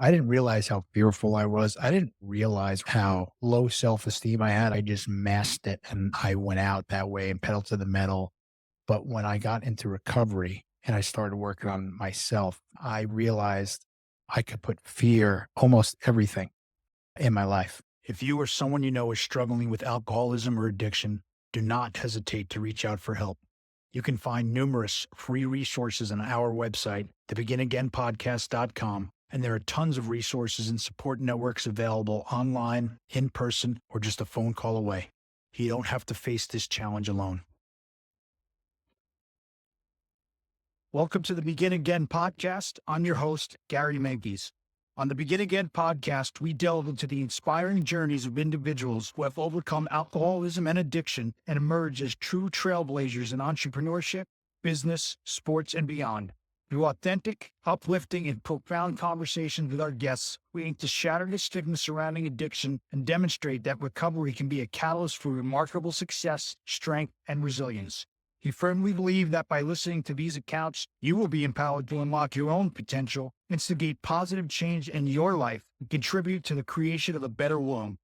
I didn't realize how fearful I was. I didn't realize how low self-esteem I had. I just masked it and I went out that way and pedal to the metal. But when I got into recovery and I started working on myself, I realized I could put fear almost everything in my life. If you or someone you know is struggling with alcoholism or addiction, do not hesitate to reach out for help. You can find numerous free resources on our website, thebeginagainpodcast.com, and there are tons of resources and support networks available online, in person, or just a phone call away. You don't have to face this challenge alone. Welcome to the Begin Again podcast. I'm your host, Gary Menkes. On the Begin Again podcast, we delve into the inspiring journeys of individuals who have overcome alcoholism and addiction and emerged as true trailblazers in entrepreneurship, business, sports, and beyond. Through authentic, uplifting, and profound conversations with our guests, we aim to shatter the stigma surrounding addiction and demonstrate that recovery can be a catalyst for remarkable success, strength, and resilience. We firmly believe that by listening to these accounts, you will be empowered to unlock your own potential, instigate positive change in your life, and contribute to the creation of a better world.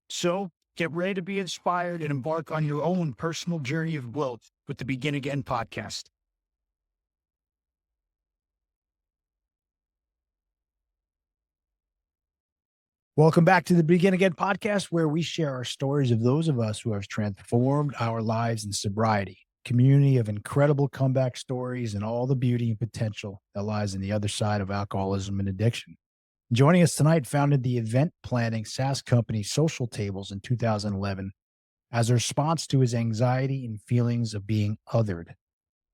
So, get ready to be inspired and embark on your own personal journey of growth with the Begin Again podcast. Welcome back to the Begin Again podcast, where we share our stories of those of us who have transformed our lives in sobriety. Community of incredible comeback stories and all the beauty and potential that lies on the other side of alcoholism and addiction. Joining us tonight, founded the event planning SaaS company Social Tables in 2011 as a response to his anxiety and feelings of being othered.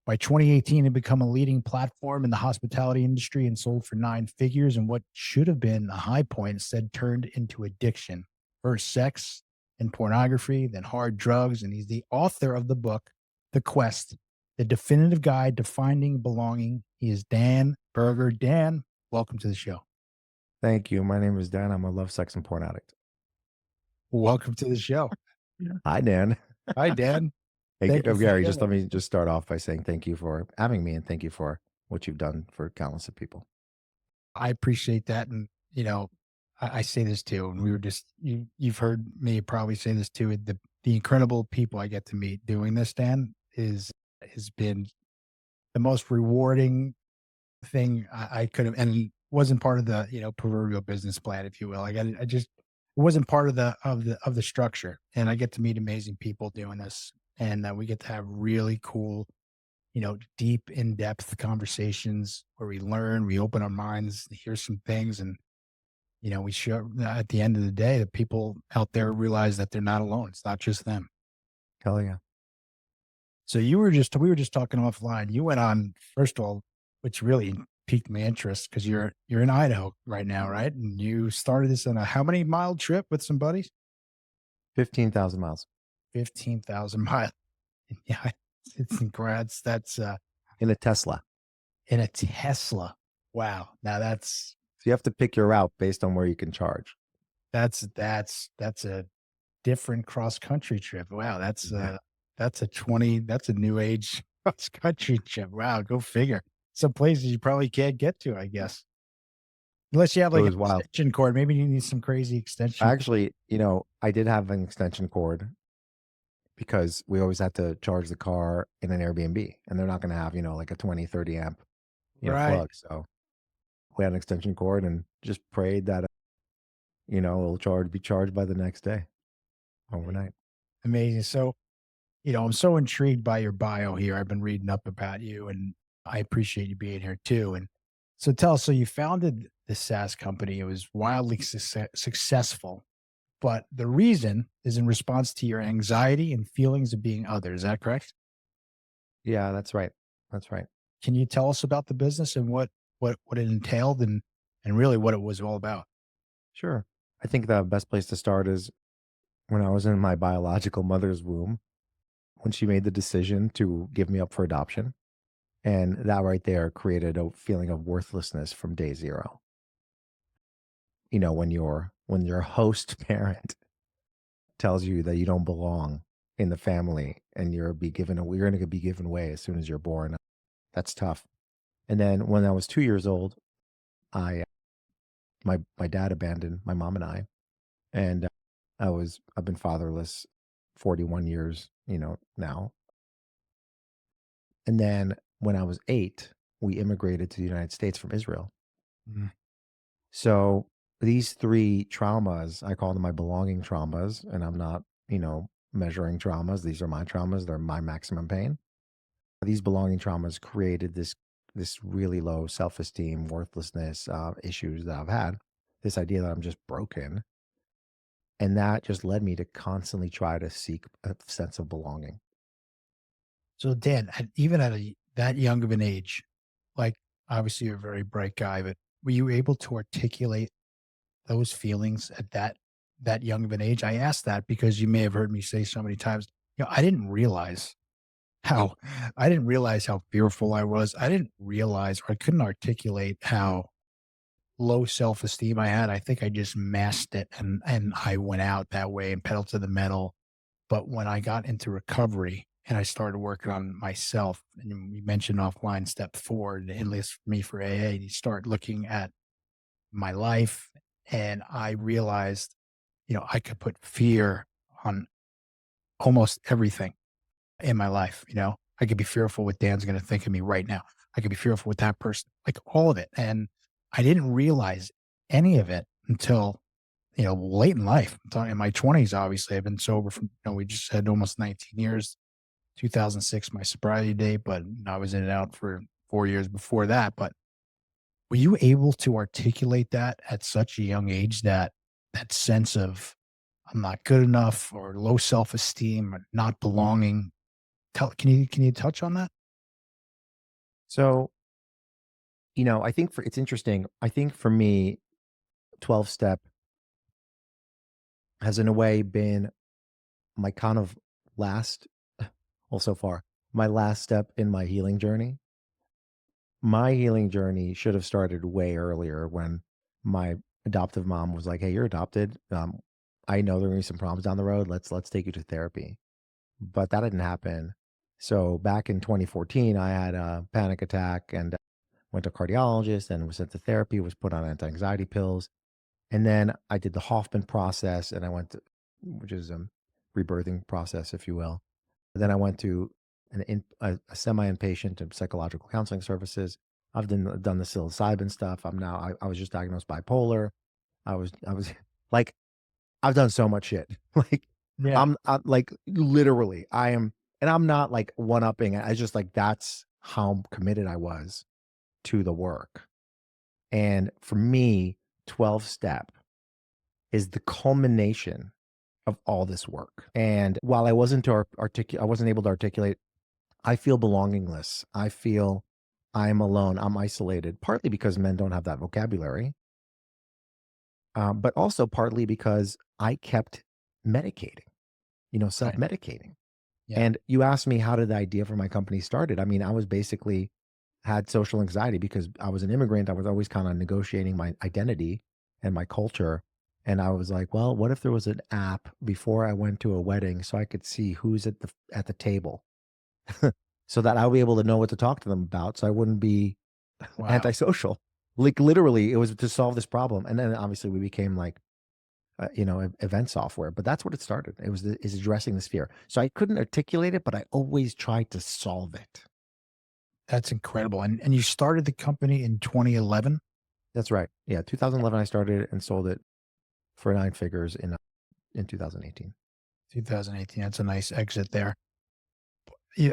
By 2018, it became a leading platform in the hospitality industry and sold for 9 figures, and what should have been a high point instead turned into addiction. First sex and pornography, then hard drugs, and he's the author of the book, The Quest, the definitive guide to finding belonging. He is Dan Berger. Dan, welcome to the show. Thank you. My name is Dan. I'm a love, sex, and porn addict. Welcome to the show. Hi, Dan. Hi, Dan. Hey, Thank you for Gary, let coming. me just start off by saying thank you for having me and thank you for what you've done for countless of people. I appreciate that. And, I say this too, and we were just, you've heard me probably say this too. The incredible people I get to meet doing this, Dan, has been the most rewarding thing I could have, and wasn't part of the, proverbial business plan, if you will. I just, it wasn't part of the structure. And I get to meet amazing people doing this, and we get to have really cool, deep, in-depth conversations where we learn, we open our minds, hear some things, and we show at the end of the day that people out there realize that they're not alone. It's not just them. Hell yeah. So we were just talking offline. You went on, first of all, which really piqued my interest because you're in Idaho right now, right? And you started this on a how many mile trip with some buddies? 15,000 miles. 15,000 miles. Yeah, it's incredible. That's in a Tesla. In a Tesla. Wow. Now that's, so you have to pick your route based on where you can charge. That's a different cross country trip. Wow. That's a new age cross country trip. Wow. Go figure. Some places you probably can't get to, I guess. Unless you have like an extension cord. Maybe you need some crazy extension. Actually, I did have an extension cord because we always had to charge the car in an Airbnb, and they're not going to have, like a 20, 30 amp, plug. So we had an extension cord and just prayed that, it'll be charged by the next day, overnight. Amazing. So, I'm so intrigued by your bio here. I've been reading up about you, and I appreciate you being here too. And so tell us, so you founded the SaaS company. It was wildly successful, but the reason is in response to your anxiety and feelings of being other. Is that correct? Yeah, that's right. That's right. Can you tell us about the business and what it entailed and really what it was all about? Sure. I think the best place to start is when I was in my biological mother's womb, when she made the decision to give me up for adoption. And that right there created a feeling of worthlessness from day zero. When your host parent tells you that you don't belong in the family and you're going to be given away as soon as you're born, that's tough. And then when I was 2 years old, I My dad abandoned my mom and I, and I've been fatherless 41 years, now. And then when I was 8, we immigrated to the United States from Israel. Mm. So these 3 traumas, I call them my belonging traumas, and I'm not, measuring traumas. These are my traumas. They're my maximum pain. These belonging traumas created this really low self-esteem, worthlessness, issues that I've had. This idea that I'm just broken, and that just led me to constantly try to seek a sense of belonging. So Dan, even at that young of an age, like obviously you're a very bright guy, but were you able to articulate those feelings at that young of an age? I asked that because you may have heard me say so many times, how I didn't realize how fearful I was. I didn't realize, or I couldn't articulate how low self-esteem I had. I think I just masked it and I went out that way and pedaled to the metal. But when I got into recovery and I started working on myself, and we mentioned offline step 4, at least for me for AA, you start looking at my life and I realized, I could put fear on almost everything in my life. I could be fearful what Dan's going to think of me right now. I could be fearful with that person, like all of it. And I didn't realize any of it until, late in life. I'm talking in my 20s, obviously. I've been sober for, we just had almost 19 years, 2006, my sobriety date, but I was in and out for 4 years before that. But were you able to articulate that at such a young age, that sense of I'm not good enough or low self-esteem or not belonging? Can you touch on that? So, I think it's interesting. I think for me, 12 step has in a way been my kind of last, well, so far, my last step in my healing journey. My healing journey should have started way earlier when my adoptive mom was like, "Hey, you're adopted. I know there are gonna be some problems down the road. Let's take you to therapy." But that didn't happen. So back in 2014, I had a panic attack and went to a cardiologist and was sent to therapy, was put on anti-anxiety pills. And then I did the Hoffman process and I went to, which is rebirthing process, if you will. Then I went to a semi-inpatient and psychological counseling services. I've done the psilocybin stuff. I was just diagnosed bipolar. I was like, I've done so much shit. Like, Yeah. I'm like, literally, I am, and I'm not like one upping. I just like, that's how committed I was to the work. And for me, 12 step is the culmination of all this work. And while I wasn't I wasn't able to articulate, I feel belongingless. I feel I'm alone. I'm isolated, partly because men don't have that vocabulary, but also partly because I kept medicating, Right. self-medicating. Yeah. And you asked me how did the idea for my company started? I mean, I was basically had social anxiety because I was an immigrant. I was always kind of negotiating my identity and my culture. And I was like, well, what if there was an app before I went to a wedding so I could see who's at the table so that I'll be able to know what to talk to them about so I wouldn't be Wow. antisocial. Like literally, it was to solve this problem. And then obviously we became like event software, but that's what it started. Is addressing this fear. So I couldn't articulate it, but I always tried to solve it. That's incredible. And you started the company in 2011? That's right. Yeah, 2011 I started it and sold it for 9 figures in 2018. 2018. That's a nice exit there.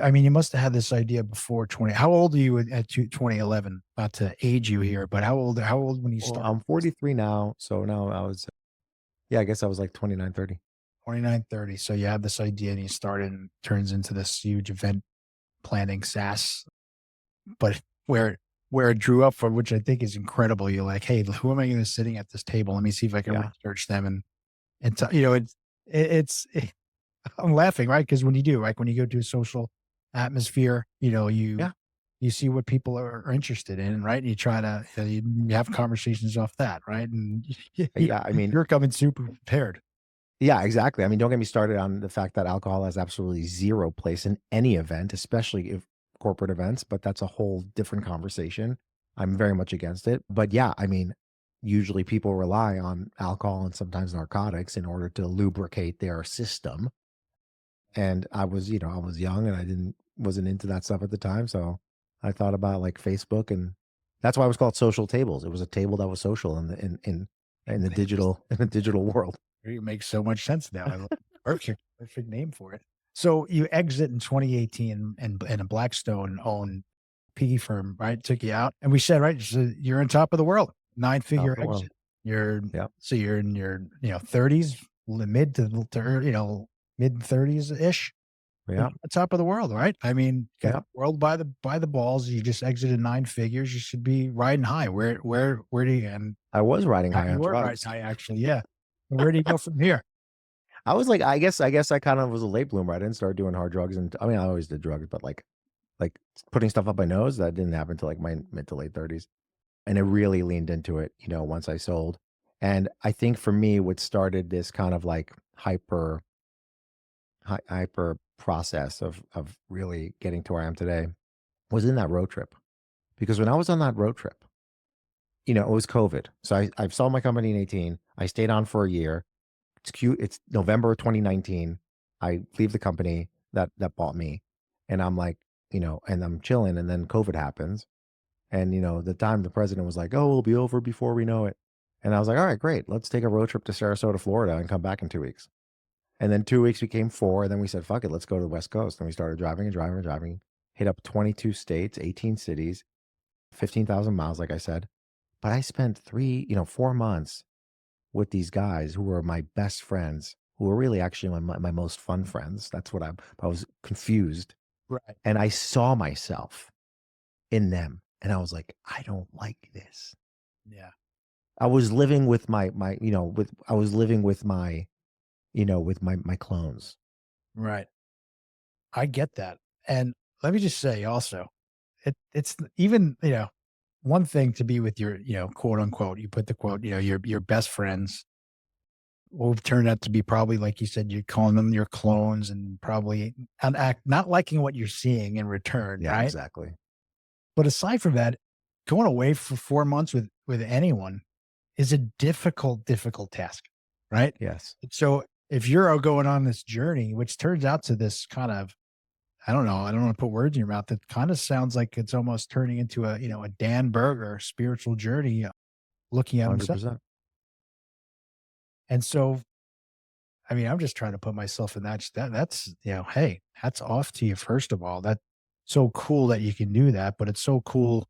I mean, you must have had this idea before 20. How old are you at 2011? Not to age you here, but how old when you Well, started I'm this? 43 now, so now yeah, I guess I was like 29, 30. 29, 30. So you have this idea and you started and it turns into this huge event planning SaaS, but where it drew up from, which I think is incredible. You're like, hey, who am I going to sitting at this table? Let me see if I can Yeah. research them it's I'm laughing, right? Because when you do, like when you go to a social atmosphere, Yeah. you see what people are interested in, right? And you try to you have conversations off that, right? And Yeah, I mean, you're coming super prepared. yeah, exactly. I mean, don't get me started on the fact that alcohol has absolutely zero place in any event, especially if corporate events, but that's a whole different conversation. I'm very much against it. But yeah, I mean, usually people rely on alcohol and sometimes narcotics in order to lubricate their system. And I was, I was young and wasn't into that stuff at the time. So I thought about like Facebook, and that's why it was called social tables. It was a table that was social in the digital in the digital world. It makes so much sense now. I love it. Perfect name for it. So you exit in 2018 and a Blackstone owned PE firm, right? Took you out. And we said, right, so you're on top of the world, nine Top figure of the world. exit. You're Yeah. so you're in your, 30s, mid to mid 30s ish. You're Yeah. on top of the world, right? I mean, got Yeah. the world by the balls. You just exited nine figures. You should be riding high. Where do you and I was riding high you on were riding drugs. high actually, yeah. Where do you go from here? I was like, I guess I kind of was a late bloomer. I didn't start doing hard drugs, and I mean, I always did drugs, but like putting stuff up my nose, that didn't happen until like my mid to late 30s. And I really leaned into it, once I sold. And I think for me, what started this kind of like hyper process of really getting to where I am today was in that road trip. Because when I was on that road trip, it was COVID. So I sold my company in 18. I stayed on for a year. It's cute. It's November 2019. I leave the company that bought me. And I'm like, and I'm chilling. And then COVID happens. And, the time the president was like, oh, it'll be over before we know it. And I was like, all right, great. Let's take a road trip to Sarasota, Florida and come back in 2 weeks. And then 2 weeks became four. And then we said, fuck it, let's go to the West Coast. And we started driving and driving and driving, hit up 22 states, 18 cities, 15,000 miles, like I said. But I spent 4 months with these guys who were my best friends, who were really actually my most fun friends. That's what I was confused. Right. And I saw myself in them. And I was like, I don't like this. Yeah. I was living with I was living with my clones. Right. I get that. And let me just say also, it's even, one thing to be with your, quote unquote, you put the quote, your best friends will turn out to be probably, like you said, you're calling them your clones and probably and act not liking what you're seeing in return, Yeah, right? exactly. But aside from that, going away for 4 months with anyone is a difficult task, right? Yes. So if you're going on this journey, which turns out to this kind of, I don't know, I don't want to put words in your mouth. It kind of sounds like it's almost turning into a Dan Berger spiritual journey, looking at himself. 100%. And so, I mean, I'm just trying to put myself in that's, hey, hats off to you, first of all. That's so cool that you can do that, but it's so cool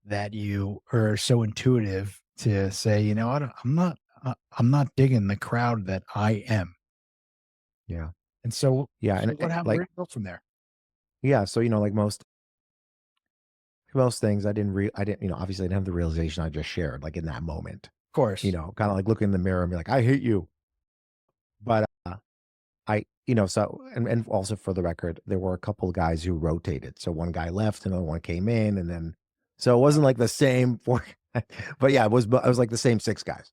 that you are so intuitive to say, you know what, I'm not digging the crowd that I am. Yeah. And so, Yeah. so And what happened? Where like, did you go from there? yeah. So, like most things I didn't, obviously I didn't have the realization I just shared, like in that moment, Of course. kind of like look in the mirror and be like, I hate you. But so, and also for the record, there were a couple of guys who rotated. So one guy left, another one came in, and then, so it wasn't like the same four, but yeah, it was like the same six guys.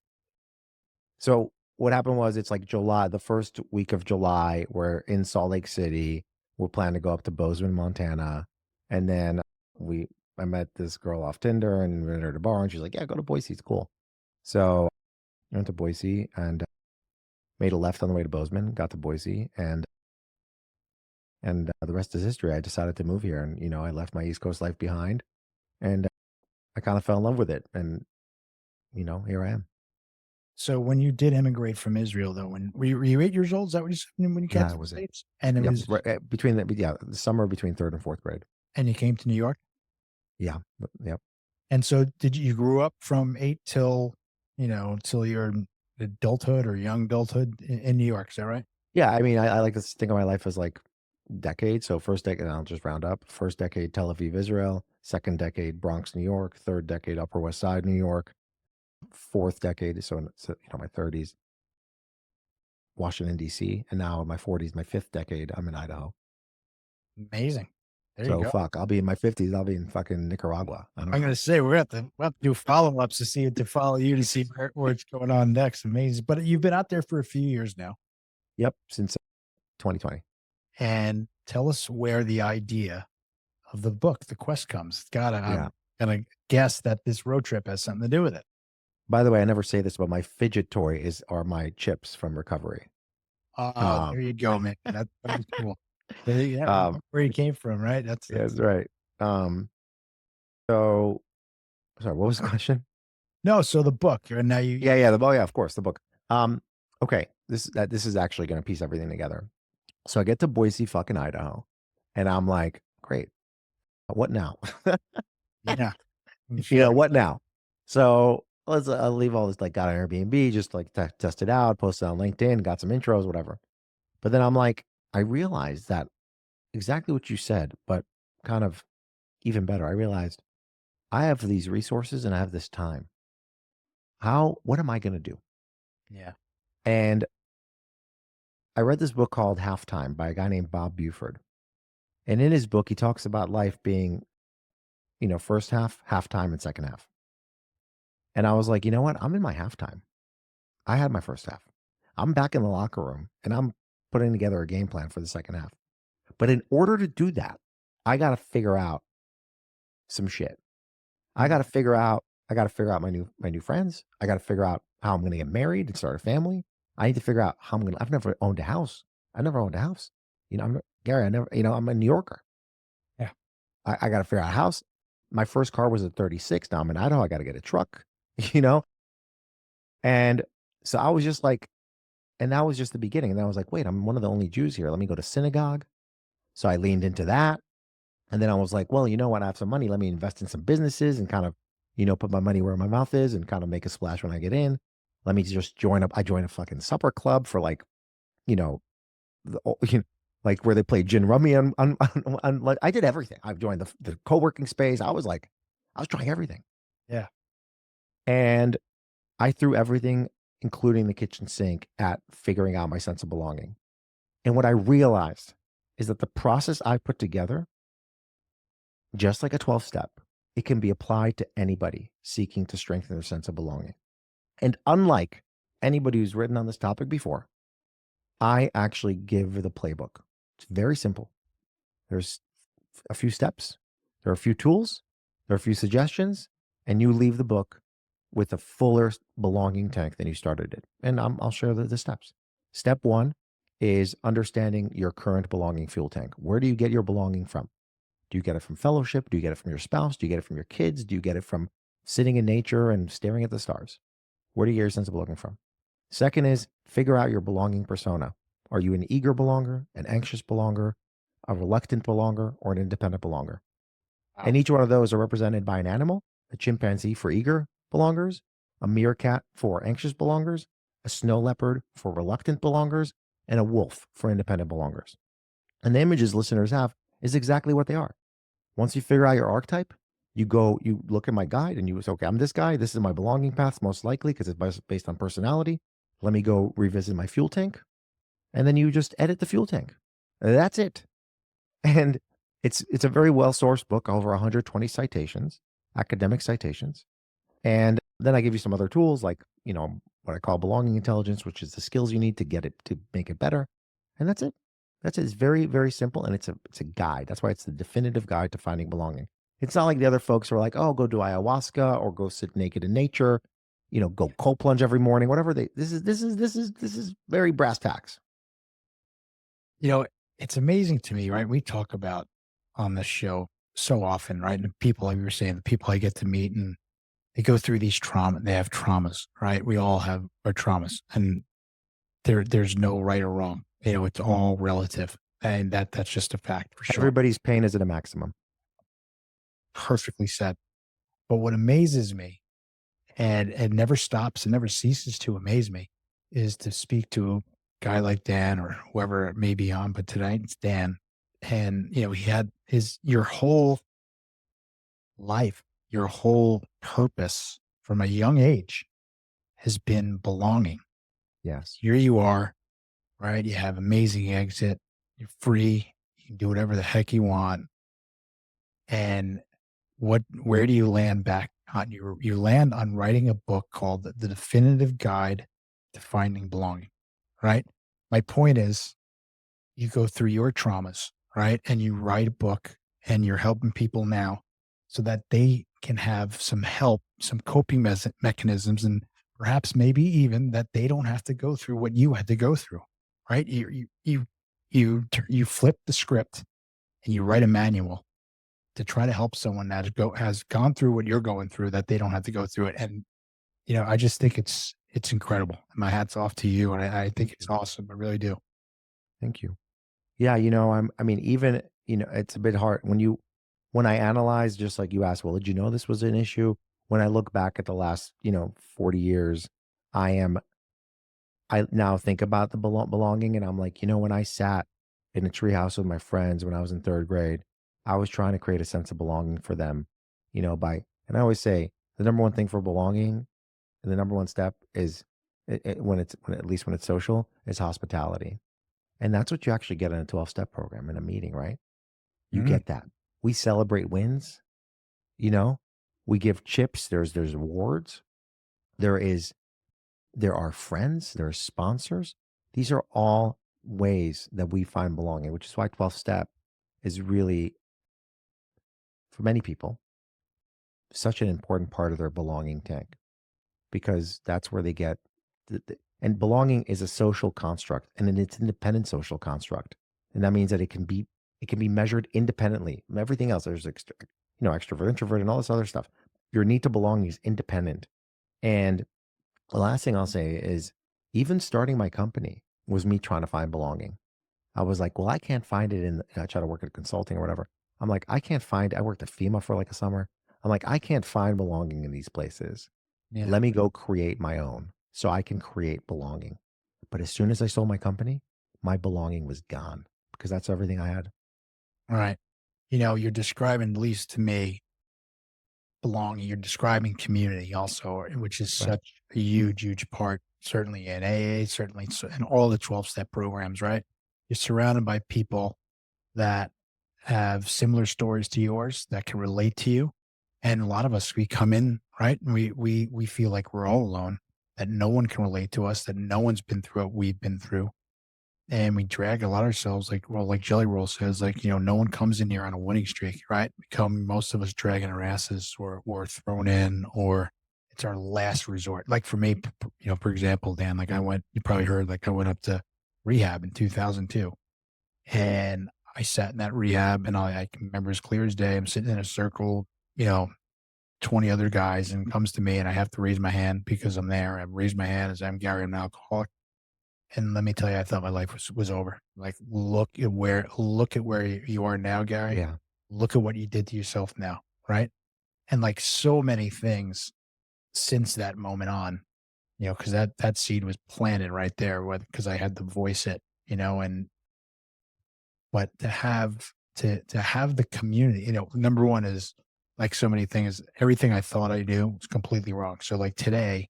So what happened was it's like July, the first week of July, we're in Salt Lake City. We're planning to go up to Bozeman, Montana. And then I met this girl off Tinder and we went to the bar and she's like, yeah, go to Boise. It's cool. So I went to Boise and made a left on the way to Bozeman, got to Boise and the rest is history. I decided to move here and, I left my East Coast life behind and I kind of fell in love with it. And, here I am. So when you did immigrate from Israel, though, when were you 8 years old? Is that what you said when you came Yeah, to it the was it. States? And it Yep. was, Right, the summer between third and fourth grade. and you came to New York? Yeah. Yep. And so did you grew up from 8 till your adulthood or young adulthood in New York, is that right? Yeah, I mean, I like to think of my life as like decades. So first decade, and I'll just round up. First decade, Tel Aviv, Israel. Second decade, Bronx, New York. Third decade, Upper West Side, New York. Fourth decade, so my 30s, Washington D.C. And now in my 40s, my fifth decade, I'm in Idaho. Amazing. There you So go. fuck, I'll be in my 50s. I'll be in fucking Nicaragua. I don't I'm know. gonna say we'll have to do follow-ups to follow you to see what's going on next. Amazing. But you've been out there for a few years now. Yep, since 2020. And tell us where the idea of the book, The Quest, comes. Yeah. I'm gonna guess that this road trip has something to do with it. By the way, I never say this, but my fidget toy are my chips from recovery. Oh, there you go, man. That's cool. Yeah, Um, where you came from, right? yeah, That's that's right. Um, so sorry, what was the question? no. So the book, and now Yeah, yeah, oh yeah, of course, the book. Okay, this is actually going to piece everything together. So I get to Boise, fucking Idaho, and I'm like, great, what now? yeah, I'm You sure. know, what now? So I'll leave all this, like, got an Airbnb, just like test it out, posted on LinkedIn, got some intros, whatever. But then I'm like, I realized that exactly what you said, but kind of even better. I realized I have these resources and I have this time. What am I going to do? Yeah, And I read this book called Halftime by a guy named Bob Buford. And in his book, he talks about life being, first half, halftime, and second half. And I was like, you know what? I'm in my halftime. I had my first half. I'm back in the locker room and I'm putting together a game plan for the second half. But in order to do that, I got to figure out some shit. mhm, I got to figure out my new friends. I got to figure out how I'm going to get married and start a family. I need to figure out how I've never owned a house. I never owned a house. Gary, I'm a New Yorker. yeah, I got to figure out a house. My first car was a 36. Now I'm in Idaho. I got to get a truck, you know? And so I was just like, and that was just the beginning. And I was like, wait, I'm one of the only Jews here. Let me go to synagogue. So I leaned into that. And then I was like, well, you know what? I have some money. Let me invest in some businesses and kind of, put my money where my mouth is and kind of make a splash when I get in. Let me just join up. I joined a fucking supper club for, like, you know, like where they play gin rummy like, I did everything. I've joined the co-working space. I was trying everything. yeah. And I threw everything, including the kitchen sink, at figuring out my sense of belonging. And what I realized is that the process I put together, just like a 12 step, it can be applied to anybody seeking to strengthen their sense of belonging. And unlike anybody who's written on this topic before, I actually give the playbook. It's very simple. There's a few steps, there are a few tools, there are a few suggestions, and you leave the book with a fuller belonging tank than you started it. And I'll share the steps. Step one is understanding your current belonging fuel tank. Where do you get your belonging from? Do you get it from fellowship? Do you get it from your spouse? Do you get it from your kids? Do you get it from sitting in nature and staring at the stars? Where do you get your sense of belonging from? Second is figure out your belonging persona. Are you an eager belonger, an anxious belonger, a reluctant belonger, or an independent belonger? And Wow. each one of those are represented by an animal: a chimpanzee for eager belongers, a meerkat for anxious belongers, a snow leopard for reluctant belongers, and a wolf for independent belongers. And the images listeners have is exactly what they are. Once you figure out your archetype, you look at my guide and you say, okay, I'm this guy. This is my belonging path, most likely, because it's based on personality. Let me go revisit my fuel tank. And then you just edit the fuel tank. That's it. And it's a very well sourced book, over 120 citations, academic citations. And then I give you some other tools, like, what I call belonging intelligence, which is the skills you need to get it to make it better. And that's it. That's it. It's very, very simple. And it's a guide. That's why it's the definitive guide to finding belonging. It's not like the other folks who are like, oh, go do ayahuasca or go sit naked in nature, go cold plunge every morning, whatever this is very brass tacks. You know, it's amazing to me, right? We talk about on this show so often, right? And people, like we were saying, the people I get to meet and they go through these they have traumas, right? We all have our traumas and there's no right or wrong. It's all relative. And that's just a fact for sure. Everybody's pain is at a maximum. Perfectly said. But what amazes me and never stops and never ceases to amaze me is to speak to a guy like Dan or whoever it may be on, but tonight it's Dan. And he had your whole life, your whole purpose from a young age has been belonging. Yes. Here you are, right? You have amazing exit. You're free. You can do whatever the heck you want. And where do you land back on? You land on writing a book called The Definitive Guide to Finding Belonging, right? My point is you go through your traumas, right? And you write a book and you're helping people now so that they can have some help, some coping mechanisms, and perhaps maybe even that they don't have to go through what you had to go through, right? You flip the script and you write a manual to try to help someone that has gone through what you're going through, that they don't have to go through it. And I just think it's incredible. My hat's off to you, and I think Thank it's you. awesome. I really do. Thank you. Yeah, I mean, even, it's a bit hard when I analyze, just like you asked, well, did you know this was an issue? When I look back at the last, 40 years, I am, I now think about the belonging, and I'm like, when I sat in a treehouse with my friends when I was in third grade, I was trying to create a sense of belonging for them, and I always say the number one thing for belonging, and the number one step is, at least when it's social, is hospitality. And that's what you actually get in a 12-step program in a meeting, right? You Mm, get that. We celebrate wins, you know? We give chips, there's awards, there is there are friends, there are sponsors. These are all ways that we find belonging, which is why 12 step is really, for many people, such an important part of their belonging tank, because that's where they get and belonging is a social construct, and it's an independent social construct. And that means that it can be measured independently from everything else. There's extrovert, introvert, and all this other stuff. Your need to belong is independent. And the last thing I'll say is, even starting my company was me trying to find belonging. I was like, well, I can't find it I try to work at consulting or whatever. I'm like, I worked at FEMA for like a summer. I'm like, I can't find belonging in these places. yeah. Let me go create my own so I can create belonging. But as soon as I sold my company, my belonging was gone because that's everything I had. All right. You're describing, at least to me, belonging. You're describing community also, which is Right. such a huge, huge part, certainly in AA, certainly in all the 12-step programs, right? You're surrounded by people that have similar stories to yours, that can relate to you. And a lot of us, we come in, right? And we feel like we're all alone, that no one can relate to us, that no one's been through what we've been through. And we drag a lot of ourselves, like Jelly Roll says, no one comes in here on a winning streak, right? We come, most of us dragging our asses, or thrown in, or it's our last resort. Like for me, for example, Dan, you probably heard, I went up to rehab in 2002, and I sat in that rehab, and I can remember as clear as day. I'm sitting in a circle, you know, 20 other guys, and comes to me, and I have to raise my hand because I'm there. I raise my hand as I'm Gary, I'm an alcoholic. And let me tell you, I thought my life was over. Like, look at where you are now, Gary. Yeah. Look at what you did to yourself now, right? And like so many things since that moment on, because that seed was planted right there, because I had to voice it, and but to have the community, number one is, like so many things, everything I thought I knew was completely wrong. So like today,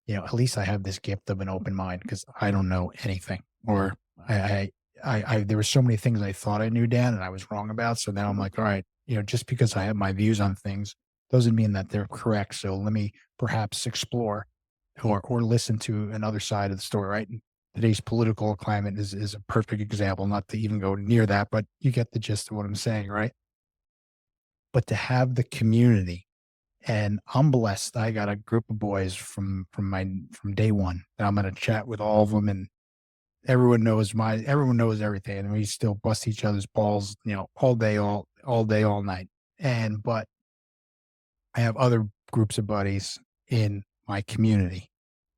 at least I have this gift of an open mind because I don't know anything. Or there were so many things I thought I knew, Dan, and I was wrong about. So now I'm like, all right, just because I have my views on things doesn't mean that they're correct. So let me perhaps explore, or listen to another side of the story, right? And today's political climate is a perfect example, not to even go near that, but you get the gist of what I'm saying, right? But to have the community, and I'm blessed. I got a group of boys from day one that I'm gonna chat with all of them, and everyone knows everything, and we still bust each other's balls, all day, all day, all night. But I have other groups of buddies in my community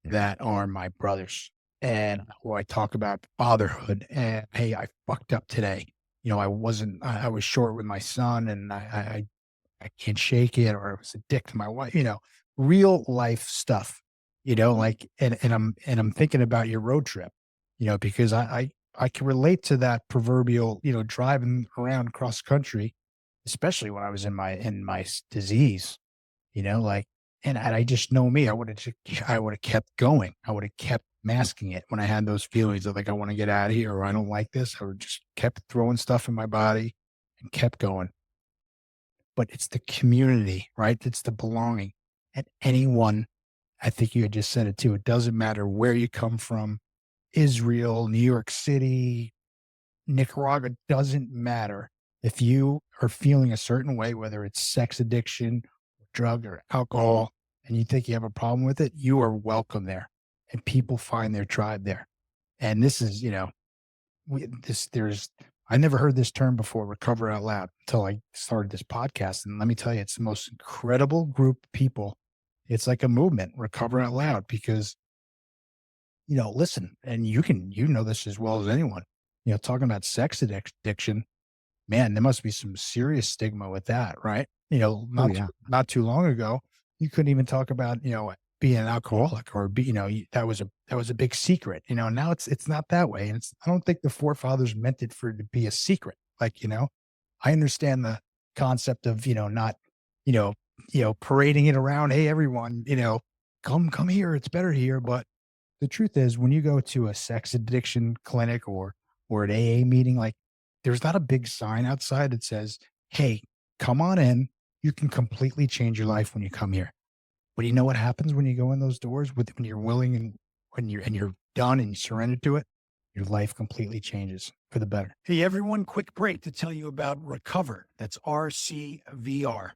Yeah. that are my brothers, and who I talk about fatherhood. And hey, I fucked up today. I was short with my son, and I can't shake it, or I was a dick to my wife, real life stuff, and I'm thinking about your road trip, because I can relate to that proverbial, driving around cross country, especially when I was in my disease, like, and I just know me, I would have kept going. I would have kept masking it when I had those feelings of like, I want to get out of here, or I don't like this. I would just kept throwing stuff in my body and kept going. But it's the community, right? It's the belonging. And anyone, I think you had just said it too. It doesn't matter where you come from, Israel, New York City, Nicaragua, doesn't matter. If you are feeling a certain way, whether it's sex addiction, drug or alcohol, and you think you have a problem with it, you are welcome there. And people find their tribe there. And this is, I never heard this term before, recover out loud, until I started this podcast. And let me tell you, it's the most incredible group of people. It's like a movement, recover out loud, because, listen, and you know this as well as anyone, talking about sex addiction, man, there must be some serious stigma with that, right? Oh yeah. Not too long ago, you couldn't even talk about, being an alcoholic or that was a big secret. Now it's not that way. And I don't think the forefathers meant it for it to be a secret. Like, I understand the concept of, not, you know, parading it around. Hey, everyone, come here. It's better here. But the truth is, when you go to a sex addiction clinic or an AA meeting, like, there's not a big sign outside that says, hey, come on in. You can completely change your life when you come here. But you know what happens when you go in those doors when you're willing and you're done and you surrender to it? Your life completely changes for the better. Hey, everyone, quick break to tell you about Recover. That's RCVR.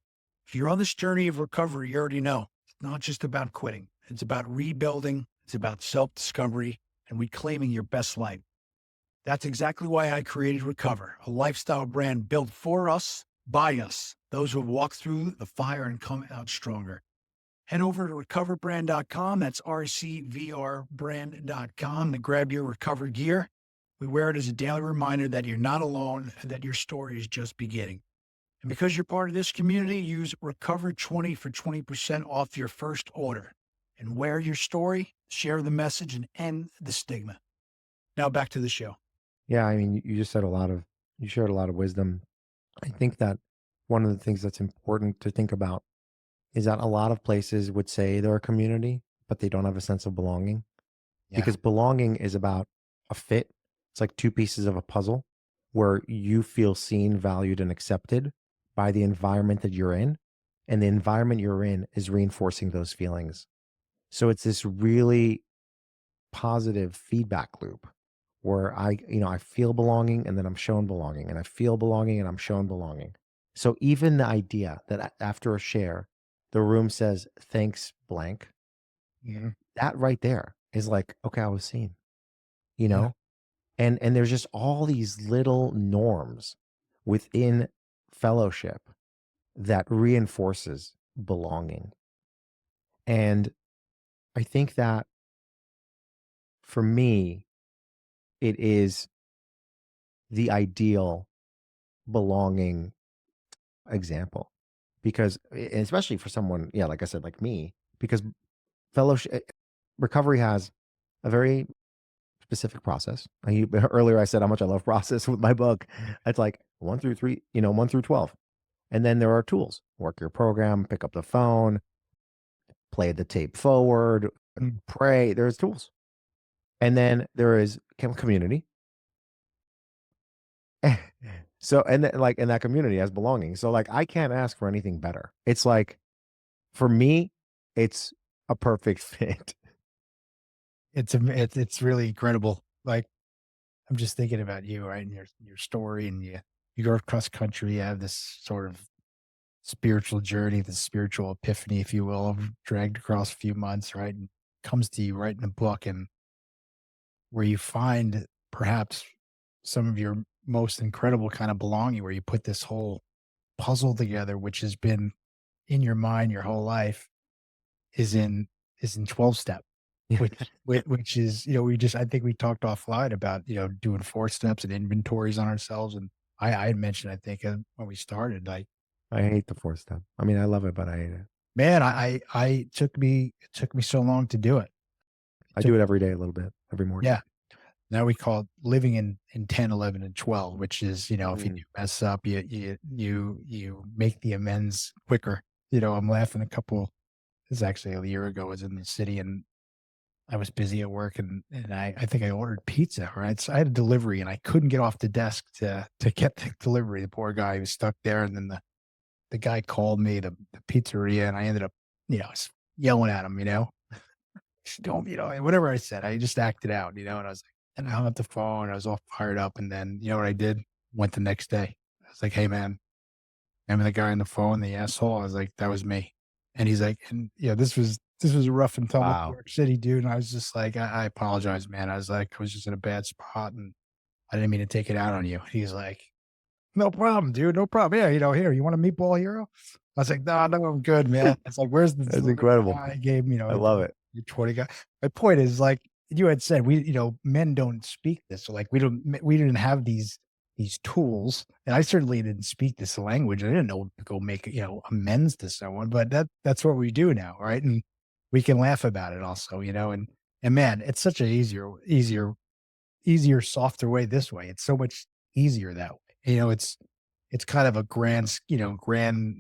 If you're on this journey of recovery, you already know it's not just about quitting. It's about rebuilding. It's about self-discovery and reclaiming your best life. That's exactly why I created Recover, a lifestyle brand built for us, by us, those who have walked through the fire and come out stronger. Head over to recoverbrand.com. That's RCVRbrand.com to grab your Recover gear. We wear it as a daily reminder that you're not alone and that your story is just beginning. And because you're part of this community, use Recover20 for 20% off your first order. And wear your story, share the message, and end the stigma. Now back to the show. Yeah. I mean, you just said you shared a lot of wisdom. I think that one of the things that's important to think about is that a lot of places would say they're a community, but they don't have a sense of belonging. Yeah. Because belonging is about a fit. It's like two pieces of a puzzle where you feel seen, valued, and accepted by the environment that you're in. And the environment you're in is reinforcing those feelings. So it's this really positive feedback loop where I feel belonging and then I'm shown belonging and I feel belonging and I'm shown belonging. So even the idea that after a share, the room says, thanks, blank, Yeah. that right there is like, okay, I was seen, you Yeah. know? And there's just all these little norms within fellowship that reinforces belonging. And I think that for me, it is the ideal belonging example because especially for someone, yeah, like I said, like me, because fellowship recovery has a very specific process. Earlier I said how much I love process with my book. It's like 1 through 3, 1 through 12. And then there are tools, work your program, pick up the phone, play the tape forward, Mm. pray. There's tools. And then there is community. So, and like in that community has belonging. So like, I can't ask for anything better. It's like, for me, it's a perfect fit. It's really incredible. Like, I'm just thinking about you, right? And your story, and you go across country, you have this sort of spiritual journey, the spiritual epiphany, if you will, dragged across a few months, right? And comes to you right in the book, and where you find perhaps some of your most incredible kind of belonging, where you put this whole puzzle together, which has been in your mind your whole life, is in 12 step, which is, I think we talked offline about, doing 4 steps and inventories on ourselves. And I had mentioned, I think, when we started, like, I hate the 4 step. I mean, I love it, but I hate it. man, it took me so long to do it. I do it every day a little bit, every morning. Yeah. Now we call it living in 10, 11, and 12, which is, if you do mess up, you make the amends quicker. I'm laughing this is actually a year ago. I was in the city and I was busy at work, and I think I ordered pizza, right? So I had a delivery and I couldn't get off the desk to get the delivery. The poor guy was stuck there. And then the guy called me, the pizzeria, and I ended up, yelling at him, don't, whatever I said, I just acted out, and I was like, and I hung up the phone. I was all fired up. And then, you know what I did? Went the next day. I was like, hey, man, And the guy on the phone, the asshole, I was like, "That was me." And he's like, and yeah, this was a rough and tumble New Wow. York City, dude. And I was just like, I apologize, man. I was like, I was just in a bad spot and I didn't mean to take it out on you. He's like, "No problem, dude. No problem. Yeah, here, you want a meatball hero?" I was like, "No, no, I'm good, man." It's like, "Where's the That's delivery incredible. guy?" I gave him, I love it. your 20 guy. My point is, like you had said, men don't speak this. So like we didn't have these tools. And I certainly didn't speak this language. I didn't know to go make, amends to someone, but that's what we do now, right? And we can laugh about it also, and man, it's such a easier, softer way this way. It's so much easier that way. It's kind of a grand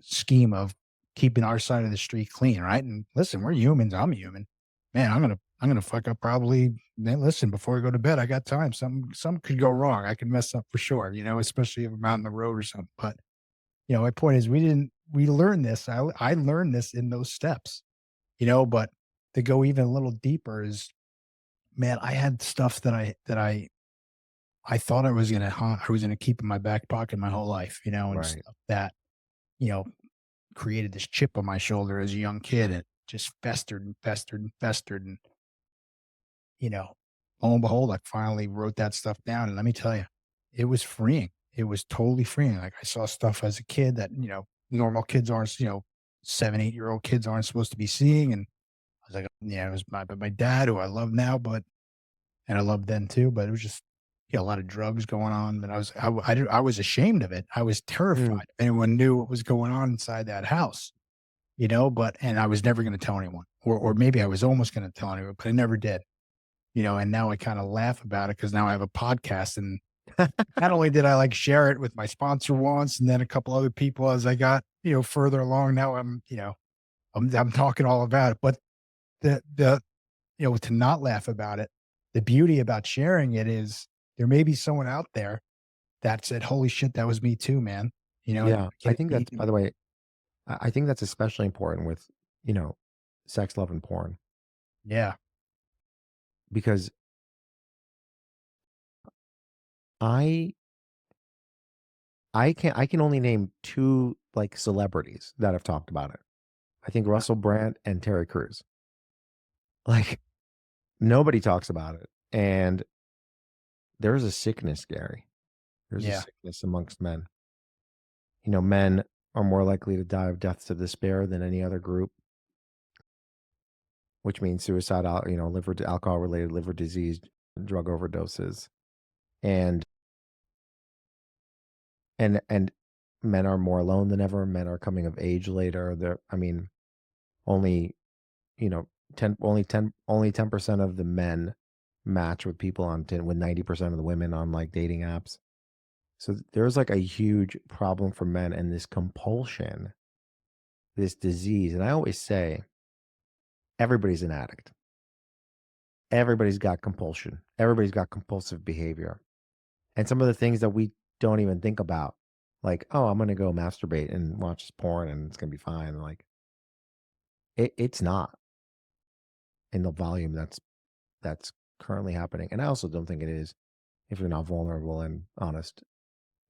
scheme of keeping our side of the street clean, right? And listen, we're humans. I'm human. Man, I'm gonna fuck up probably. Man, listen, before I go to bed, I got time. Some could go wrong. I could mess up for sure, especially if I'm out on the road or something. But my point is we learned this. I learned this in those steps, but to go even a little deeper is, man, I had stuff that I thought I was gonna keep in my back pocket my whole life, and Right. stuff that, you know, created this chip on my shoulder as a young kid and just festered and festered and festered. And, you know, lo and behold, I finally wrote that stuff down. And let me tell you, it was freeing. It was totally freeing. Like I saw stuff as a kid that, normal kids aren't, 7, 8-year-old kids aren't supposed to be seeing. And I was like, yeah, it was my dad who I love now, and I loved then too, but it was just, a lot of drugs going on, and I was ashamed of it. I was Mm. terrified if anyone knew what was going on inside that house, and I was never gonna tell anyone, or maybe I was almost gonna tell anyone, but I never did, and now I kinda laugh about it because now I have a podcast, and not only did I, like, share it with my sponsor once and then a couple other people as I got, further along, now I'm talking all about it, but the to not laugh about it, the beauty about sharing it is there may be someone out there that said, "Holy shit, that was me too, man." And Yeah. can I it think be that's, by the way, I think that's especially important with, you know, sex, love, and porn yeah, because I I can only name two like celebrities that have talked about it. I think yeah, Russell Brand and Terry Crews. Like nobody talks about it. And there's a sickness, Gary. There's a yeah, sickness amongst men. Men are more likely to die of deaths of despair than any other group, which means suicidal, alcohol related liver disease, drug overdoses. And and men are more alone than ever. Men are coming of age later. Only, you know, 10% of the men match with people on 10 with 90% of the women on like dating apps. So there's like a huge problem for men and this compulsion, this disease. And I always say everybody's an addict. Everybody's got compulsion. Everybody's got compulsive behavior. And some of the things that we don't even think about, like, oh, I'm gonna go masturbate and watch this porn and it's gonna be fine. Like it's not in the volume that's currently happening. And I also don't think it is if you're not vulnerable and honest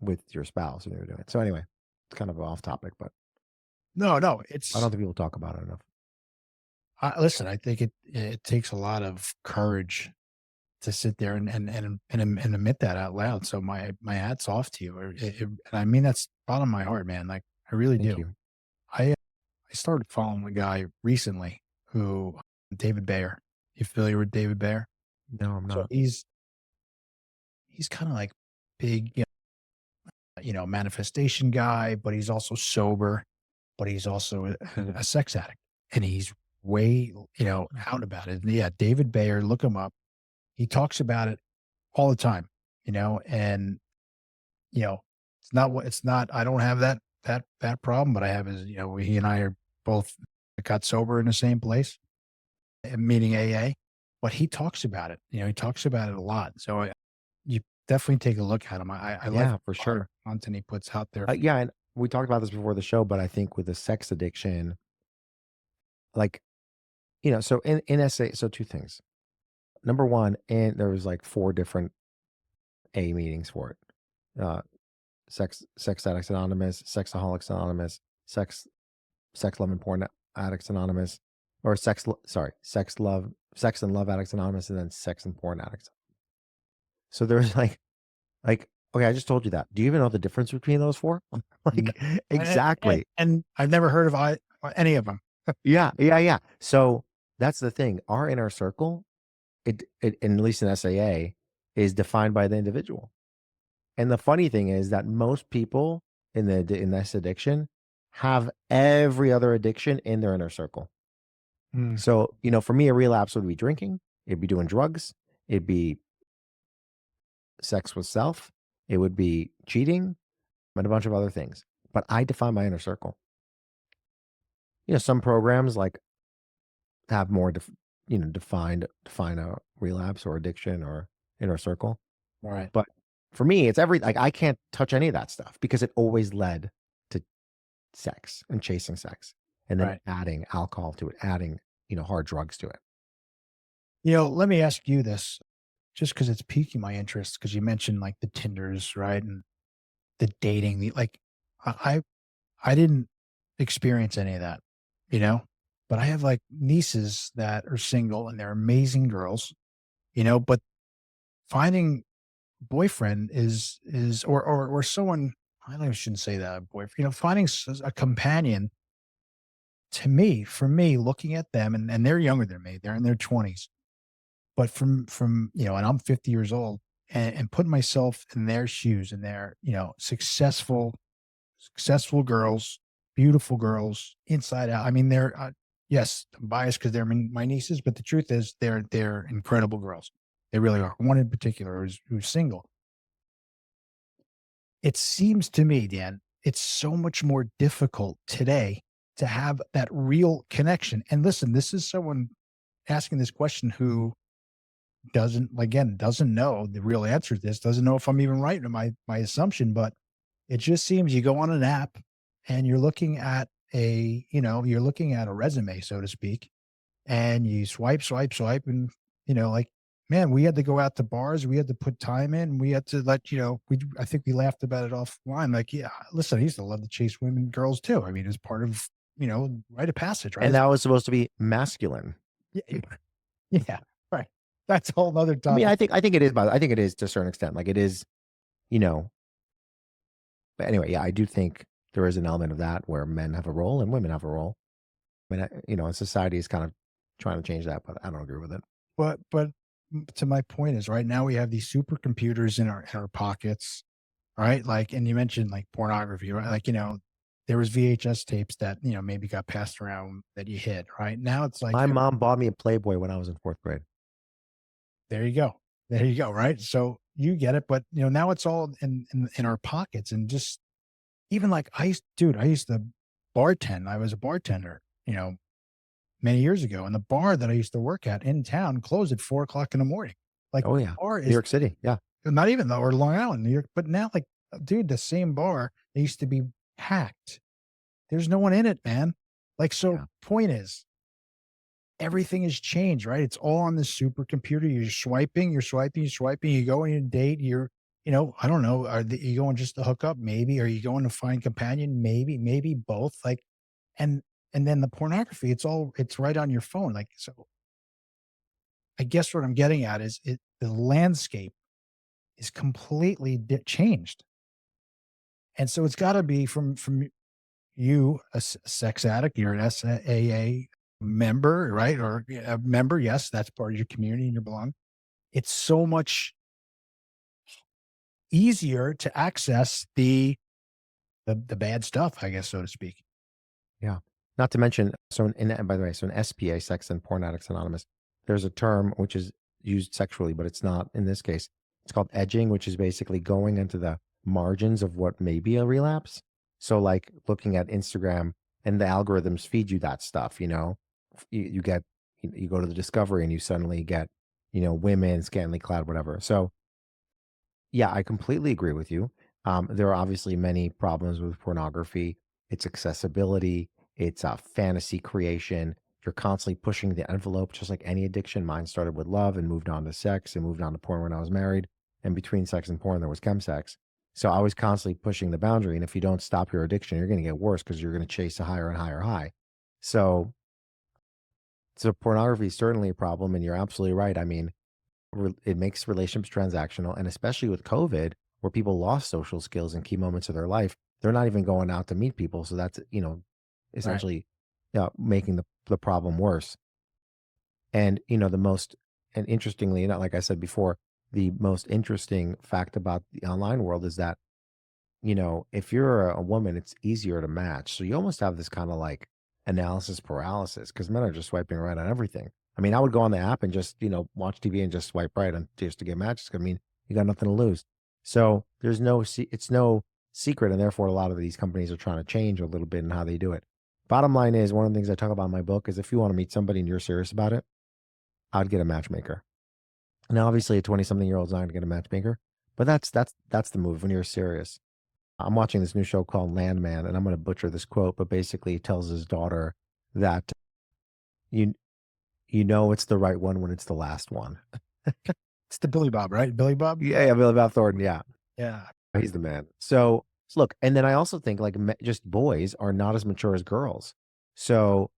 with your spouse and you're doing it. So anyway, it's kind of off topic, but no, no, I don't think people talk about it enough. listen, I think it takes a lot of courage to sit there and admit that out loud. So my hat's off to you, and I mean that's bottom of my heart, man. Like I really Thank do. you. I started following a guy recently who David Bayer. You familiar with David Bayer? No, I'm So not. he's kind of like big, manifestation guy, but he's also sober, but he's also a sex addict, and he's way, out about it. And yeah, David Bayer, look him up. He talks about it all the time, and you know, it's not. I don't have that problem, but I have is, he and I are both got sober in the same place, meaning AA. But he talks about it. He talks about it a lot. So you definitely take a look at him. I like Yeah, for a lot of sure. content he puts out there. Yeah, and we talked about this before the show, but I think with the sex addiction, like, so in SA, so two things. Number one, and there was like four different A meetings for it. Sex Addicts Anonymous, Sexaholics Anonymous, Sex Love and Porn Addicts Anonymous, or Sex and Love Addicts Anonymous, and then Sex and Porn Addicts. So there's like, okay, I just told you that. Do you even know the difference between those four? Like, exactly. And I've never heard of any of them. Yeah. So that's the thing. Our inner circle, and at least in SAA, is defined by the individual. And the funny thing is that most people in this addiction have every other addiction in their inner circle. So, for me, a relapse would be drinking, it'd be doing drugs, it'd be sex with self, it would be cheating, and a bunch of other things. But I define my inner circle. Some programs like have more, define a relapse or addiction or inner circle. Right. But for me, it's I can't touch any of that stuff because it always led to sex and chasing sex, and then adding alcohol to it, adding, hard drugs to it. Let me ask you this, just because it's piquing my interest, because you mentioned like the Tinders, right? And the dating, I didn't experience any of that, but I have like nieces that are single and they're amazing girls, but finding boyfriend is or someone, I shouldn't say that, boyfriend, finding a companion, for me, looking at them, and they're younger than me, they're in their 20s, but from and I'm 50 years old, and putting myself in their shoes, and they're, successful girls, beautiful girls, inside out. I mean, they're, yes, I'm biased because they're my nieces, but the truth is they're incredible girls. They really are. One in particular who's single. It seems to me, Dan, it's so much more difficult today to have that real connection. And listen, this is someone asking this question who doesn't know the real answer to this, doesn't know if I'm even right in my assumption, but it just seems you go on an app and you're looking at a resume, so to speak, and you swipe, and, like, man, we had to go out to bars, we had to put time in, we had to I think we laughed about it offline. Like, yeah, listen, I used to love to chase women, girls too. I mean, it's part of, rite of passage, right? And that was supposed to be masculine. Yeah, right. That's a whole nother topic. I mean, I think it is, I think it is to a certain extent. Like it is, but anyway, yeah, I do think there is an element of that where men have a role and women have a role. I mean, and society is kind of trying to change that, but I don't agree with it. But to my point is, right now we have these supercomputers in our pockets, right? Like, and you mentioned like pornography, right? Like, there was VHS tapes that, maybe got passed around that you hid, right? Now it's like my mom bought me a Playboy when I was in 4th grade. There you go. There you go. Right. So you get it. But, now it's all in our pockets, and just even like I used to bartend. I was a bartender, many years ago. And the bar that I used to work at in town closed at 4 o'clock in the morning. Like, oh yeah, New York City. Yeah. Not even though, or Long Island, New York. But now, like, dude, the same bar, they used to be hacked. There's no one in it, man. Like, so point is, everything has changed, right? It's all on the supercomputer. You're swiping, you go on your date, I don't know, are you going just to hook up? Maybe. Are you going to find companion? Maybe both. Like, and then the pornography, it's right on your phone. Like, so I guess what I'm getting at is the landscape is completely changed. And so it's got to be from you, a sex addict, you're an SAA member, right? Or a member. Yes, that's part of your community and you belong. It's so much easier to access the bad stuff, I guess, so to speak. Yeah. Not to mention, by the way, so in SPA, Sex and Porn Addicts Anonymous, there's a term which is used sexually, but it's not in this case. It's called edging, which is basically going into the margins of what may be a relapse. So like looking at Instagram, and the algorithms feed you that stuff, you get, you go to the discovery and you suddenly get, women, scantily clad, whatever. So yeah, I completely agree with you. There are obviously many problems with pornography. It's accessibility, it's fantasy creation. You're constantly pushing the envelope, just like any addiction. Mine started with love and moved on to sex and moved on to porn when I was married. And between sex and porn, there was chemsex. So I was constantly pushing the boundary. And if you don't stop your addiction, you're going to get worse because you're going to chase a higher and higher high. So, so pornography is certainly a problem. And you're absolutely right. I mean, it makes relationships transactional. And especially with COVID, where people lost social skills in key moments of their life, they're not even going out to meet people. So that's, Right. essentially making the problem worse. And, and interestingly, like I said before, the most interesting fact about the online world is that, if you're a woman, it's easier to match. So you almost have this kind of like analysis paralysis because men are just swiping right on everything. I mean, I would go on the app and just, watch TV and just swipe right and just to get matches. I mean, you got nothing to lose. So it's no secret. And therefore, a lot of these companies are trying to change a little bit in how they do it. Bottom line is, one of the things I talk about in my book is if you want to meet somebody and you're serious about it, I'd get a matchmaker. Now, obviously, a 20-something-year-old's not going to get a matchmaker, but that's the move when you're serious. I'm watching this new show called Landman, and I'm going to butcher this quote, but basically, he tells his daughter that you you know it's the right one when it's the last one. It's the Billy Bob, right? Billy Bob? Yeah, Billy Bob Thornton. Yeah, Yeah. he's the man. So look, and then I also think like just boys are not as mature as girls. So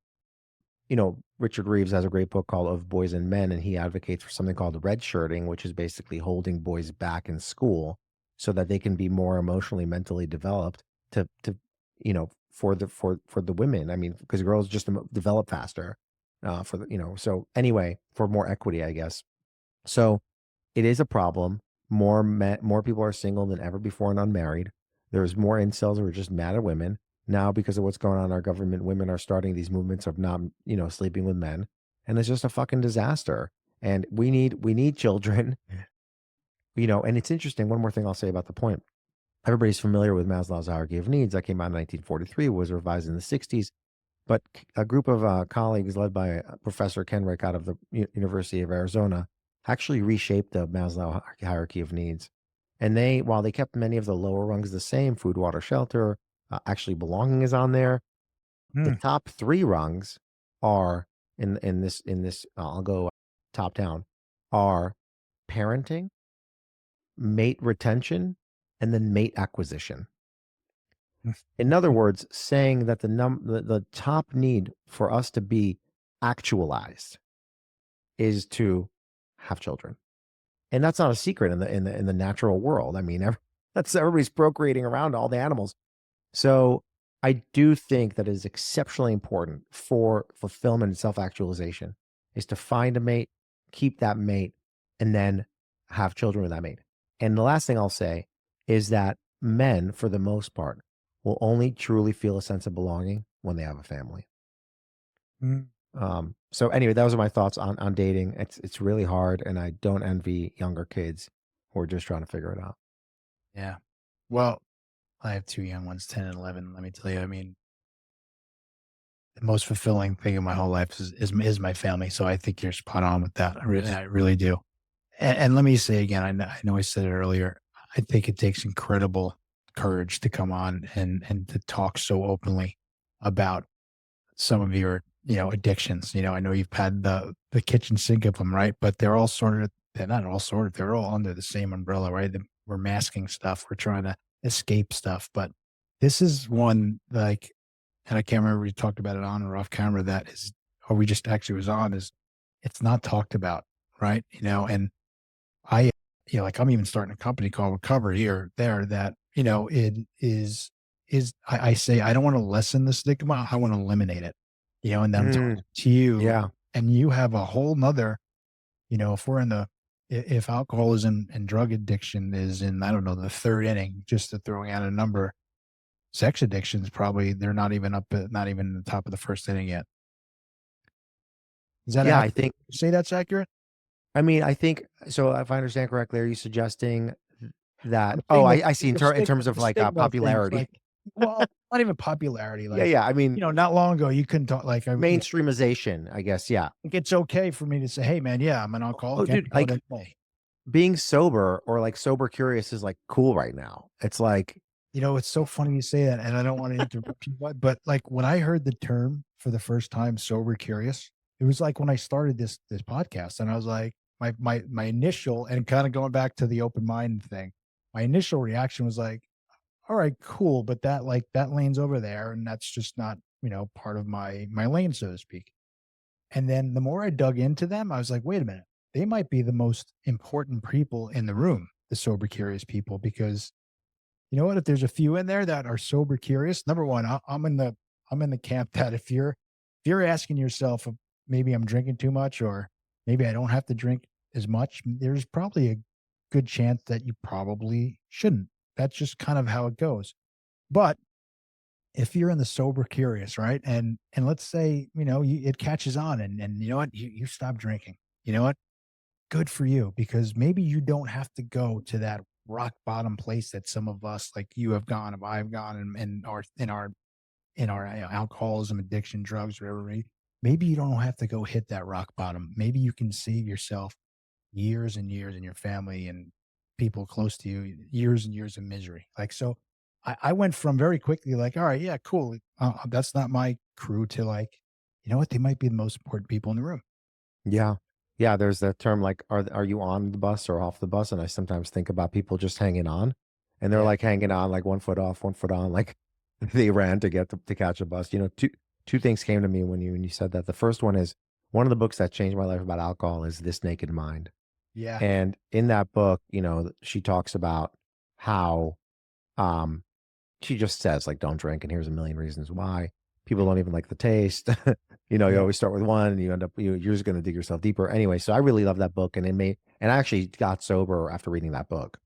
Richard Reeves has a great book called Of Boys and Men, and he advocates for something called red shirting, which is basically holding boys back in school so that they can be more emotionally, mentally developed for the women. I mean, because girls just develop faster so anyway, for more equity, I guess. So it is a problem. More people are single than ever before and unmarried. There's more incels who are just mad at women. Now, because of what's going on in our government, women are starting these movements of not, sleeping with men. And it's just a fucking disaster. And we need children, and it's interesting. One more thing I'll say about the point. Everybody's familiar with Maslow's hierarchy of needs that came out in 1943, was revised in the 60s. But a group of colleagues led by Professor Kenrick out of the University of Arizona actually reshaped the Maslow hierarchy of needs. And while they kept many of the lower rungs the same, food, water, shelter, actually belonging is on there. The top three rungs are in this. I'll go top down. Are parenting, mate retention, and then mate acquisition. In other words, saying that the top need for us to be actualized is to have children. And that's not a secret in the natural world. I mean, everybody's procreating around all the animals. So I do think that it is exceptionally important for fulfillment and self-actualization is to find a mate, keep that mate, and then have children with that mate. And the last thing I'll say is that men, for the most part, will only truly feel a sense of belonging when they have a family. Mm. So anyway, those are my thoughts on dating. It's really hard, and I don't envy younger kids who are just trying to figure it out. Yeah. Well, I have two young ones, 10 and 11. Let me tell you, I mean, the most fulfilling thing in my whole life is my family. So I think you're spot on with that. I really do. And let me say again, I know I said it earlier. I think it takes incredible courage to come on and to talk so openly about some of your, addictions. I know you've had the kitchen sink of them, right? But they're not all sorted. They're all under the same umbrella, right? We're masking stuff. We're trying to escape stuff. But this is one like, and I can't remember if we talked about it on or off camera, that is, or we just actually was on, is it's not talked about, right? And I, like I'm even starting a company called Recover here, there, that, it I say, I don't want to lessen the stigma. I want to eliminate it, and then I'm talking to you Yeah. and you have a whole nother, if we're in if alcoholism and drug addiction is in, I don't know, the third inning, just to throwing out a number, sex addictions, probably they're not even not even in the top of the first inning yet. Is that Yeah, I accurate? think Say that's accurate? I mean, I think so. If I understand correctly, are you suggesting that? I'm Oh, saying I see. In terms the of like stigma of things, popularity. like, well, not even popularity, Yeah, like, yeah. I mean, not long ago, you couldn't talk like, mainstreamization. I guess. Yeah. think it's okay for me to say, "Hey, man, yeah, I'm an Oh, alcoholic," and dude. call it Like a day. being sober or like sober curious is like cool right now. It's like, It's so funny you say that, and I don't want to interrupt you, but like when I heard the term for the first time, sober curious, it was like when I started this podcast, and I was like, my initial, and kind of going back to the open mind thing, my initial reaction was like, all right, cool, but that lane's over there, and that's just not, part of my lane, so to speak. And then the more I dug into them, I was like, wait a minute, they might be the most important people in the room, the sober curious people, because you know what? If there's a few in there that are sober curious, number one, I'm in the camp that if you're asking yourself, maybe I'm drinking too much, or maybe I don't have to drink as much, there's probably a good chance that you probably shouldn't. That's just kind of how it goes. But if you're in the sober curious, right? And let's say, it catches on, and you know what? You stop drinking. You know what? Good for you, because maybe you don't have to go to that rock bottom place that some of us, like you have gone, if I've gone, in our alcoholism, addiction, drugs, whatever. Maybe you don't have to go hit that rock bottom. Maybe you can save yourself years and years, and your family and people close to you, years and years of misery. Like, so I went from very quickly, like, all right, yeah, cool. That's not my crew, to like, you know what? They might be the most important people in the room. Yeah. Yeah, there's that term like, are you on the bus or off the bus? And I sometimes think about people just hanging on, and they're Yeah. like hanging on like 1 foot off, 1 foot on, like they ran to get to catch a bus. Two things came to me when you said that. The first one is one of the books that changed my life about alcohol is This Naked Mind. Yeah. And in that book, she talks about how um she just says like don't drink, and here's a million reasons why. People don't even like the taste. You Yeah. always start with one and you end up you're just gonna dig yourself deeper. Anyway, so I really love that book, and I actually got sober after reading that book.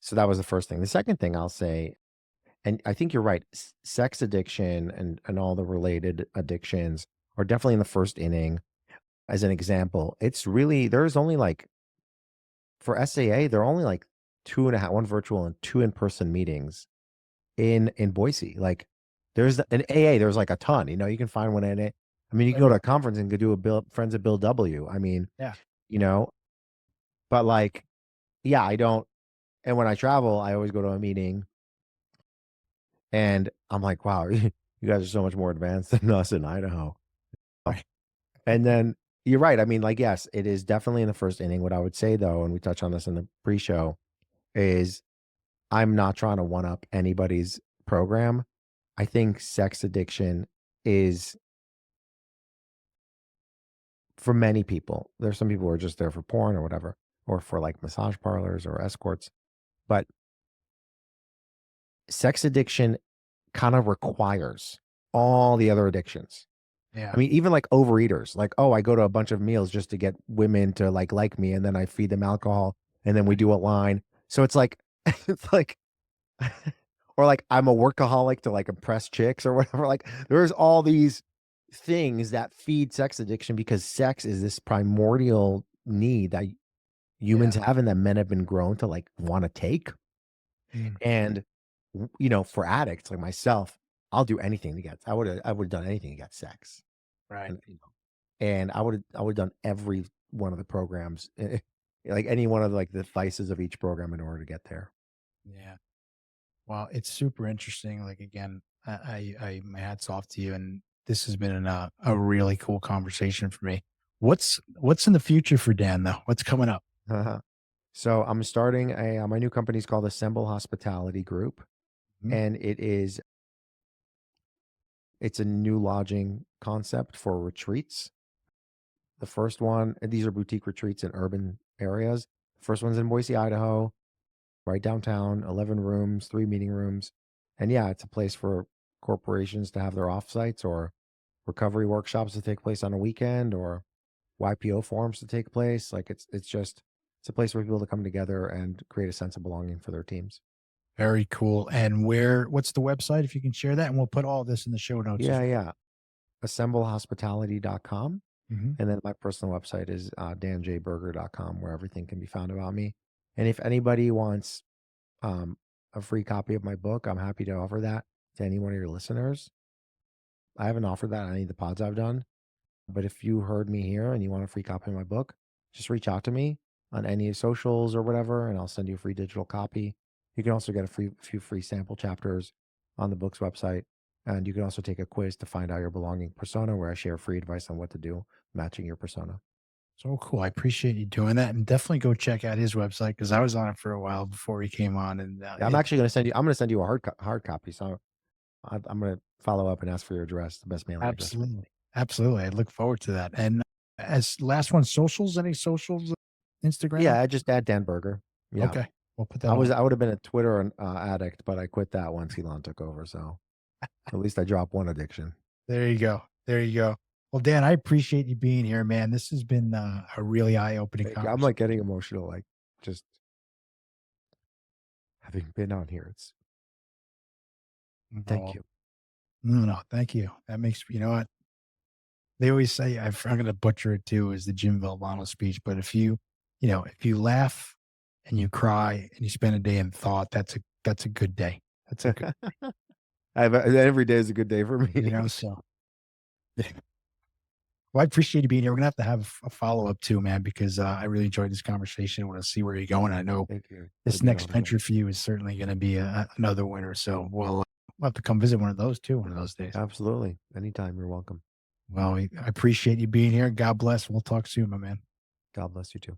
So that was the first thing. The second thing I'll say, and I think you're right, sex addiction and all the related addictions are definitely in the first inning. As an example, it's really there's only like for SAA, there are only like two and a half, one virtual and two in-person meetings in Boise. Like there's an AA, there's like a ton, you can find one in it. I mean, you can Right. go to a conference and go do a Bill Friends of Bill W. I mean, Yeah. you know, but like, yeah, I don't. And when I travel, I always go to a meeting and I'm like, wow, you guys are so much more advanced than us in Idaho. Right. And then you're right. I mean, like, yes, it is definitely in the first inning. What I would say though, and we touched on this in the pre-show, is I'm not trying to one up anybody's program. I think sex addiction is for many people. There's some people who are just there for porn or whatever, or for like massage parlors or escorts. But sex addiction kind of requires all the other addictions. I Yeah. mean, even like overeaters, like, oh, I go to a bunch of meals just to get women to like me, and then I feed them alcohol, and then we do a line. So it's like, it's like, or like I'm a workaholic to like impress chicks or whatever. Like there's all these things that feed sex addiction because sex is this primordial need that Yeah. humans have and that men have been grown to like want to take. Mm. And for addicts like myself, I'll do anything to get. I would have done anything to get sex, Right. and I would have done every one of the programs, like any one of like the vices of each program in order to get there. Yeah. Well, it's super interesting. Like, again, my hat's off to you, and this has been a really cool conversation for me. What's in the future for Dan, though? What's coming up? So I'm starting my new company is called Assemble Hospitality Group, Mhm. and it's a new lodging concept for retreats. The first one, and these are boutique retreats in urban areas. First one's in Boise, Idaho, right downtown, 11 rooms, 3 meeting rooms. And yeah, it's a place for corporations to have their offsites or recovery workshops to take place on a weekend or YPO forums to take place. Like it's a place for people to come together and create a sense of belonging for their teams. Very cool. And what's the website, if you can share that? And we'll put all this in the show notes as Yeah, well. yeah. Assemblehospitality.com. Hmm. And then my personal website is danjberger.com, where everything can be found about me. And if anybody wants um, a free copy of my book, I'm happy to offer that to any one of your listeners. I haven't offered that on any of the pods I've done, but if you heard me here and you want a free copy of my book, just reach out to me on any socials or whatever, and I'll send you a free digital copy. You can also get few free sample chapters on the book's website. And you can also take a quiz to find out your belonging persona, where I share free advice on what to do matching your persona. So cool. I appreciate you doing that, and definitely go check out his website because I was on it for a while before he came on, and Yeah, I'm actually going to send you. I'm going to send you a hard copy. So I'm going to follow up and ask for your address, the best mailing address for you. absolutely, absolutely. I look forward to that. And as last one, socials. Any socials? Instagram. Yeah, I just add Dan Berger. Yeah, Okay, we'll put that on. I would have been a Twitter addict, but I quit that once Elon took over. So at least I dropped one addiction. There you go. There you go. Well, Dan, I appreciate you being here, man. This has been a really eye-opening Thank you. I'm conversation. like getting emotional, like just having been on here. It's thank No, you. no, thank you. That makes you know what they always say. I'm going to butcher it too, is the Jim Valvano speech. But if if you laugh and you cry and you spend a day in thought, that's a good day. That's a good, Every day is a good day for me. so. Well, I appreciate you being here. We're gonna have a follow up too, man, because I really enjoyed this conversation. I want to see where you're going. I know Thank you. this It'd be an next honor, man. venture for you is certainly going to be another winner. So we'll have to come visit one of those too, one of those days. Absolutely. Anytime. You're welcome. Well, I appreciate you being here. God bless. We'll talk soon, my man. God bless you too.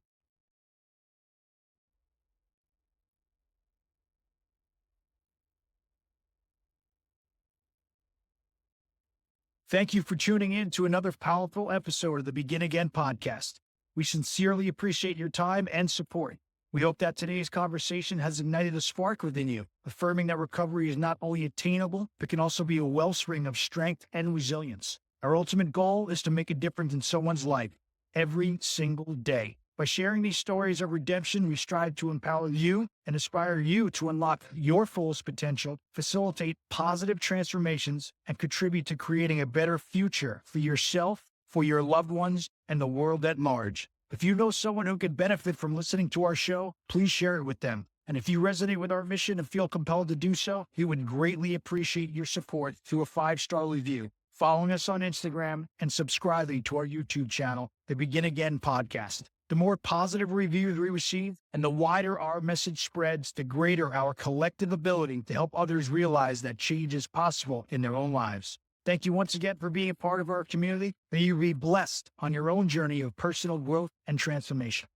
Thank you for tuning in to another powerful episode of the Begin Again podcast. We sincerely appreciate your time and support. We hope that today's conversation has ignited a spark within you, affirming that recovery is not only attainable, but can also be a wellspring of strength and resilience. Our ultimate goal is to make a difference in someone's life every single day. By sharing these stories of redemption, we strive to empower you and inspire you to unlock your fullest potential, facilitate positive transformations, and contribute to creating a better future for yourself, for your loved ones, and the world at large. If you know someone who could benefit from listening to our show, please share it with them. And if you resonate with our mission and feel compelled to do so, we would greatly appreciate your support through a 5-star review, following us on Instagram, and subscribing to our YouTube channel, the Begin Again podcast. The more positive reviews we receive and the wider our message spreads, the greater our collective ability to help others realize that change is possible in their own lives. Thank you once again for being a part of our community. May you be blessed on your own journey of personal growth and transformation.